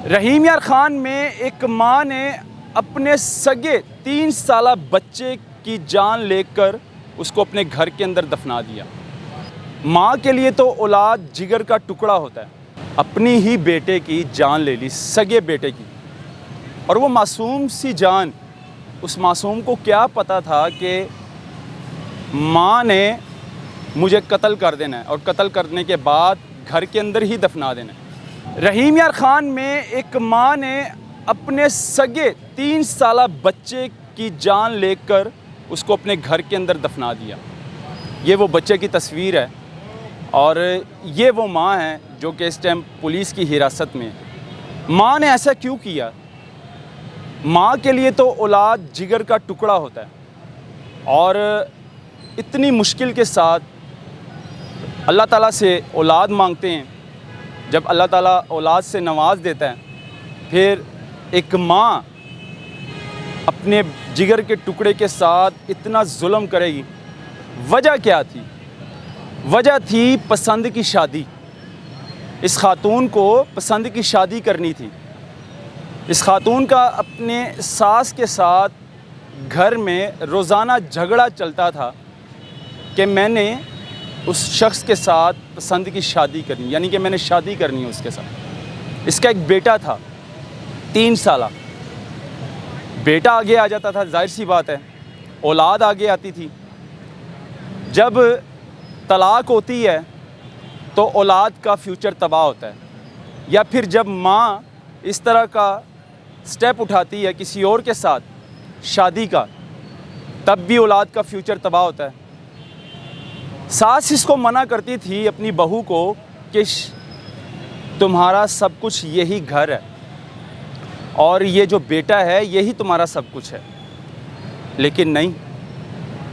رحیم یار خان میں ایک ماں نے اپنے سگے 3 سالہ بچے کی جان لے کر اس کو اپنے گھر کے اندر دفنا دیا۔ ماں کے لیے تو اولاد جگر کا ٹکڑا ہوتا ہے، اپنی ہی بیٹے کی جان لے لی، سگے بیٹے کی، اور وہ معصوم سی جان، اس معصوم کو کیا پتہ تھا کہ ماں نے مجھے قتل کر دینا ہے اور قتل کرنے کے بعد گھر کے اندر ہی دفنا دینا ہے۔ رحیم یار خان میں ایک ماں نے اپنے سگے 3 سالہ بچے کی جان لے کر اس کو اپنے گھر کے اندر دفنا دیا۔ یہ وہ بچے کی تصویر ہے اور یہ وہ ماں ہے جو کہ اس ٹائم پولیس کی حراست میں ہے۔ ماں نے ایسا کیوں کیا؟ ماں کے لیے تو اولاد جگر کا ٹکڑا ہوتا ہے اور اتنی مشکل کے ساتھ اللہ تعالیٰ سے اولاد مانگتے ہیں۔ جب اللہ تعالیٰ اولاد سے نواز دیتا ہے، پھر ایک ماں اپنے جگر کے ٹکڑے کے ساتھ اتنا ظلم کرے گی۔ وجہ کیا تھی؟ وجہ تھی پسند کی شادی۔ اس خاتون کو پسند کی شادی کرنی تھی۔ اس خاتون کا اپنے ساس کے ساتھ گھر میں روزانہ جھگڑا چلتا تھا کہ میں نے اس شخص کے ساتھ پسند کی شادی کرنی، یعنی کہ میں نے شادی کرنی ہے اس کے ساتھ۔ اس کا ایک بیٹا تھا 3 سالہ۔ بیٹا آگے آ جاتا تھا، ظاہر سی بات ہے، اولاد آگے آتی تھی۔ جب طلاق ہوتی ہے تو اولاد کا فیوچر تباہ ہوتا ہے، یا پھر جب ماں اس طرح کا سٹیپ اٹھاتی ہے کسی اور کے ساتھ شادی کا، تب بھی اولاد کا فیوچر تباہ ہوتا ہے۔ ساس اس کو منع کرتی تھی اپنی بہو کو کہ تمہارا سب کچھ یہی گھر ہے اور یہ جو بیٹا ہے یہی تمہارا سب کچھ ہے، لیکن نہیں،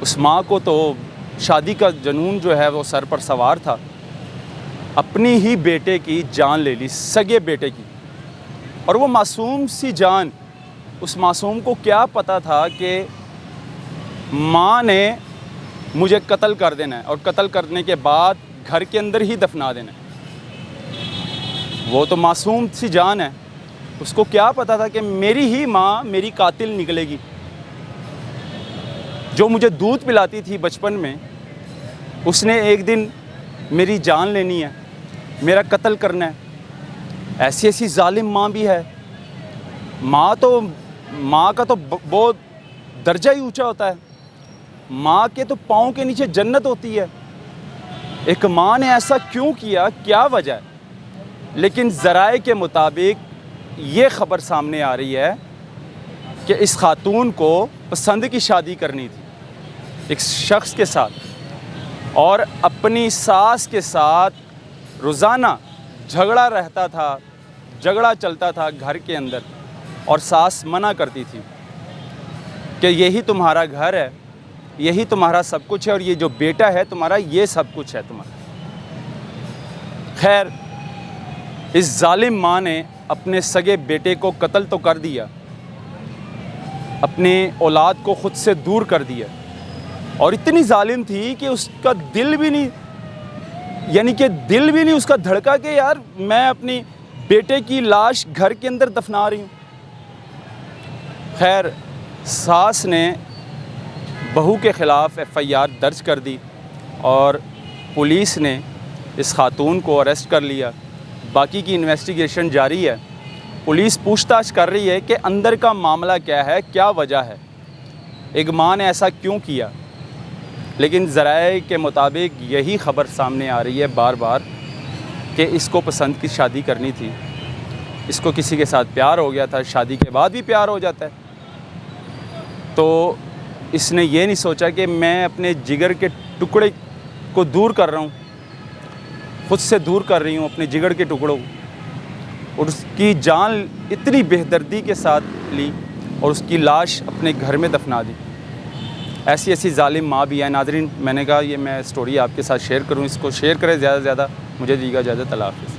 اس ماں کو تو شادی کا جنون جو ہے وہ سر پر سوار تھا۔ اپنی ہی بیٹے کی جان لے لی، سگے بیٹے کی، اور وہ معصوم سی جان، اس معصوم کو کیا پتہ تھا کہ ماں نے مجھے قتل کر دینا ہے اور قتل کرنے کے بعد گھر کے اندر ہی دفنا دینا ہے۔ وہ تو معصوم سی جان ہے، اس کو کیا پتہ تھا کہ میری ہی ماں میری قاتل نکلے گی۔ جو مجھے دودھ پلاتی تھی بچپن میں، اس نے ایک دن میری جان لینی ہے، میرا قتل کرنا ہے۔ ایسی ایسی ظالم ماں بھی ہے۔ ماں کا تو بہت درجہ ہی اونچا ہوتا ہے۔ ماں کے تو پاؤں کے نیچے جنت ہوتی ہے۔ ایک ماں نے ایسا کیوں کیا؟ کیا وجہ ہے؟ لیکن ذرائع کے مطابق یہ خبر سامنے آ رہی ہے کہ اس خاتون کو پسند کی شادی کرنی تھی ایک شخص کے ساتھ، اور اپنی ساس کے ساتھ روزانہ جھگڑا رہتا تھا، جھگڑا چلتا تھا گھر کے اندر، اور ساس منع کرتی تھی کہ یہی تمہارا گھر ہے، یہی تمہارا سب کچھ ہے، اور یہ جو بیٹا ہے تمہارا، یہ سب کچھ ہے تمہارا۔ خیر، اس ظالم ماں نے اپنے سگے بیٹے کو قتل تو کر دیا، اپنے اولاد کو خود سے دور کر دیا، اور اتنی ظالم تھی کہ اس کا دل بھی نہیں، یعنی کہ دل بھی نہیں اس کا دھڑکا کہ یار میں اپنی بیٹے کی لاش گھر کے اندر دفنا رہی ہوں۔ خیر، ساس نے بہو کے خلاف FIR درج کر دی اور پولیس نے اس خاتون کو اریسٹ کر لیا۔ باقی کی انویسٹیگیشن جاری ہے۔ پولیس پوچھ تاچھ کر رہی ہے کہ اندر کا معاملہ کیا ہے، کیا وجہ ہے، ایک ماں نے ایسا کیوں کیا۔ لیکن ذرائع کے مطابق یہی خبر سامنے آ رہی ہے بار بار کہ اس کو پسند کی شادی کرنی تھی، اس کو کسی کے ساتھ پیار ہو گیا تھا، شادی کے بعد بھی پیار ہو جاتا ہے، تو اس نے یہ نہیں سوچا کہ میں اپنے جگر کے ٹکڑے کو دور کر رہا ہوں، خود سے دور کر رہی ہوں اپنے جگر کے ٹکڑوں کو، اور اس کی جان اتنی بے دردی کے ساتھ لی اور اس کی لاش اپنے گھر میں دفنا دی۔ ایسی ایسی ظالم ماں بھی ہے۔ ناظرین، میں نے کہا یہ میں سٹوری آپ کے ساتھ شیئر کروں، اس کو شیئر کریں زیادہ سے زیادہ۔ مجھے دیجیے اجازت، اللہ حافظ۔